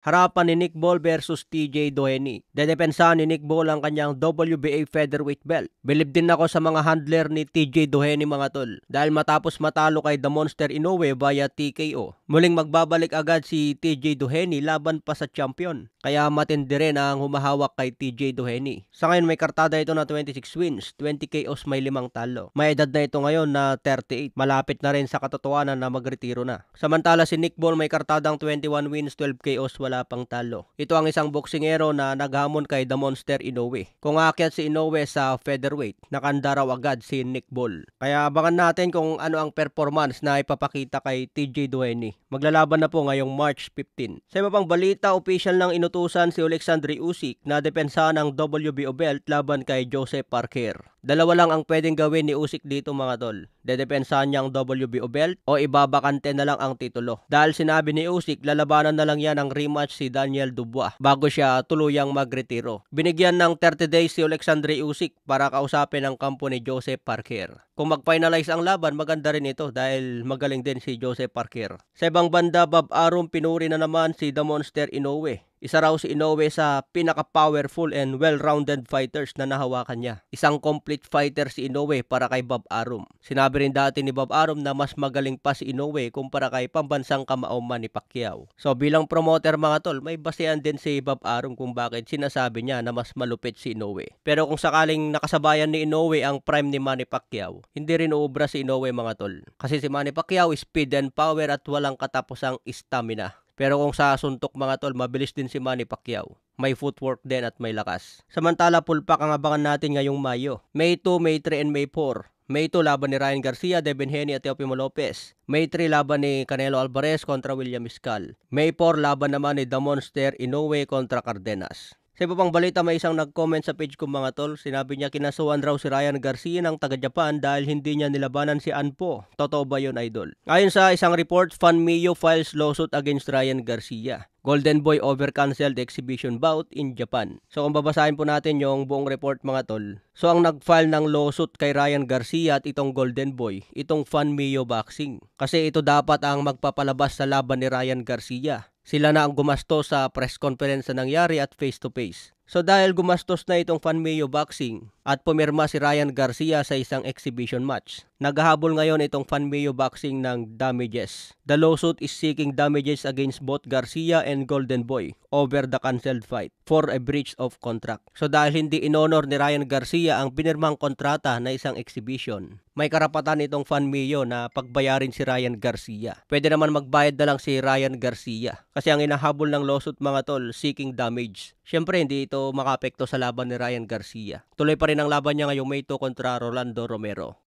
Harapan ni Nick Ball versus TJ Doheny. Dedepensahan ni Nick Ball ang kanyang WBA featherweight belt. Bilib din ako sa mga handler ni TJ Doheny mga tol. Dahil matapos matalo kay The Monster Inoue via TKO, muling magbabalik agad si TJ Doheny laban pa sa champion. Kaya matindi rin ang humahawak kay TJ Doheny. Sa ngayon may kartada ito na 26 wins, 20 KOs, may 5 talo. May edad na ito ngayon na 38. Malapit na rin sa katotohanan na magretiro na. Samantala si Nick Ball may kartadang 21 wins, 12 KOs, wala pang talo. Ito ang isang boksingero na naghamon kay The Monster Inoue. Kung aakyat si Inoue sa featherweight, nakanda raw agad si Nick Ball. Kaya abangan natin kung ano ang performance na ipapakita kay TJ Doheny. Maglalaban na po ngayong March 15. Sa iba pang balita, official nang inutusan si Alexandre Usyk na depensahan ng WBO belt laban kay Joseph Parker. Dalawa lang ang pwedeng gawin ni Usyk dito mga tol. Dedepensahan niya ang WBO belt o ibabakante na lang ang titulo. Dahil sinabi ni Usyk, lalabanan na lang yan ng rematch si Daniel Dubois bago siya tuluyang magretiro. Binigyan ng 30 days si Alexandre Usyk para kausapin ang kampo ni Joseph Parker. Kung mag-finalize ang laban, maganda rin ito dahil magaling din si Joseph Parker. Sa ibang banda, Bob Arum pinuri na naman si The Monster Inoue. Isa raw si Inoue sa pinaka-powerful and well-rounded fighters na nahawakan niya. Isang complete fighter si Inoue para kay Bob Arum. Sinabi rin dati ni Bob Arum na mas magaling pa si Inoue kumpara kay pambansang kamao Manny Pacquiao. So bilang promoter mga tol, may basehan din si Bob Arum kung bakit sinasabi niya na mas malupit si Inoue. Pero kung sakaling nakasabayan ni Inoue ang prime ni Manny Pacquiao, hindi rin uubra si Inoue mga tol. Kasi si Manny Pacquiao speed and power at walang katapusang stamina. Pero kung sa suntok mga tol, mabilis din si Manny Pacquiao. May footwork din at may lakas. Samantala, pulpak ang abangan natin ngayong Mayo. May 2, May 3, and May 4. May 2 laban ni Ryan Garcia, Devin Haney at Teofimo Lopez. May 3 laban ni Canelo Alvarez kontra William Iscal. May 4 laban naman ni The Monster Inoue kontra Cardenas. Sa iba pang balita, may isang nag-comment sa page ko mga tol. Sinabi niya kinasuhan raw si Ryan Garcia ng taga-Japan dahil hindi niya nilabanan si Anpo. Totoo ba yun, idol? Ayon sa isang report, Fan Mio files lawsuit against Ryan Garcia. Golden Boy over-cancelled exhibition bout in Japan. So kung babasahin po natin yung buong report mga tol. So ang nag-file ng lawsuit kay Ryan Garcia at itong Golden Boy, itong Fan Mio Boxing. Kasi ito dapat ang magpapalabas sa laban ni Ryan Garcia. Sila na ang gumastos sa press conference na nangyari at face-to-face. So dahil gumastos na itong Fan Mio Boxing at pumirma si Ryan Garcia sa isang exhibition match, naghahabol ngayon itong Fan Mio Boxing ng damages. The lawsuit is seeking damages against both Garcia and Golden Boy over the cancelled fight for a breach of contract. So dahil hindi inonor ni Ryan Garcia ang pinirmang kontrata na isang exhibition, may karapatan itong Fan Mio na pagbayarin si Ryan Garcia. Pwede naman magbayad na lang si Ryan Garcia kasi ang inahabol ng lawsuit mga tol, seeking damage. Siyempre hindi ito makaapekto sa laban ni Ryan Garcia. Tuloy pa rin ang laban niya ngayong May 2 kontra Rolando Romero.